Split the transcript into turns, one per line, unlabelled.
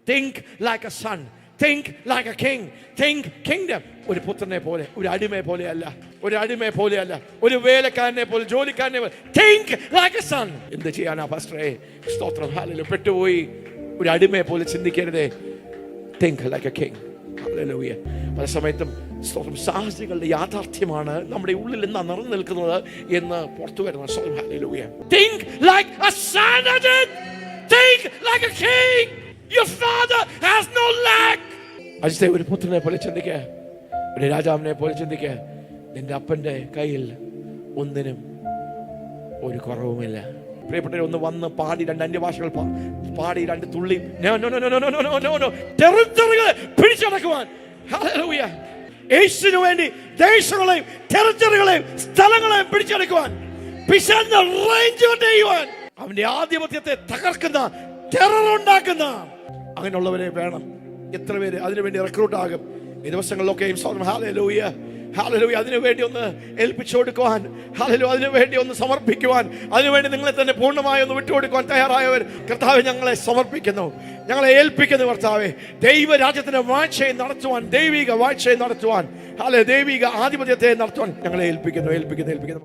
Think like a son. Think like a king. Think kingdom. ഒരു പുത്രനെ പോലെ, ഒരു അടിമയെ പോലെയല്ല, ഒരു വേലക്കാരനെ പോലെ, ജോലിക്കാരനെ പോലെ. Think like a son. എന്ത് ചെയ്യാനാ പാസ്റ്ററേ? സ്തോത്രം, ഹല്ലേലൂയ. പെട്ടുപോയി ഒരു അടിമയെ പോലെ ചിന്തിക്കരുതേ. Think like a king. Hallelujah. പല സമയത്തും സ്തോത്രം, സാഹസികളുടെ യാഥാർത്ഥ്യമാണ് നമ്മുടെ ഉള്ളിൽ എന്താ നിറഞ്ഞു നിൽക്കുന്നത് എന്ന് പുറത്തു വരുന്നത്. സ്തോത്രം, hallelujah. Think like a son. Think like a king. Your father has no lack. അജിത്തെ ഒരു പുത്രനെ പോലെ ചിന്തിക്കുക, ഒരു രാജാവിനെ പോലെ ചിന്തിക്കുക. നിന്റെ അപ്പന്റെ കയ്യിൽ ഒന്നിനും ഒരു കുറവുമില്ല. പ്രിയപ്പെട്ടവരെ, ഒന്ന് വന്ന് പാടി, രണ്ട് അന്യഭാഷകൾ പാടി, രണ്ട് തുള്ളി ടെറിട്ടറികളെ പിടിച്ചടക്കുവാൻ. ഹല്ലേലൂയ. യേശുവിനു വേണ്ടി ദേശങ്ങളെയും ടെറിട്ടറികളെയും സ്ഥലങ്ങളെയും പിടിച്ചടക്കുവാൻ, പിശാചിനെ റേഞ്ച് ചെയ്യുവാൻ, അവന്റെ ആധിപത്യത്തെ തകർക്കുന്ന, ടെറർ ഉണ്ടാക്കുന്ന അങ്ങനെയുള്ളവരെ വേണം. എത്ര പേര് അതിനുവേണ്ടി റിക്രൂട്ട് ആകും ഈ ദിവസങ്ങളിലൊക്കെയും? Hallelujah, hallelujah. അതിനുവേണ്ടി ഒന്ന് ഏൽപ്പിച്ചു കൊടുക്കുവാൻ, ഹല്ലേലൂയ, അതിനുവേണ്ടി ഒന്ന് സമർപ്പിക്കുവാൻ, അതിനുവേണ്ടി നിങ്ങളെ തന്നെ പൂർണ്ണമായി ഒന്ന് വിട്ടുകൊടുക്കുവാൻ തയ്യാറായവർ, കർത്താവേ ഞങ്ങളെ സമർപ്പിക്കുന്നു, ഞങ്ങളെ ഏൽപ്പിക്കുന്നു. കർത്താവേ, ദൈവരാജ്യത്തിന്റെ വാഴ്ചയെ നടത്തുവാൻ, ദൈവിക വാഴ്ചയെ നടത്തുവാൻ, ഹല്ലേലൂയ, ദൈവിക ആധിപത്യത്തെ നടത്തുവാൻ ഞങ്ങളെ ഏൽപ്പിക്കുന്നു.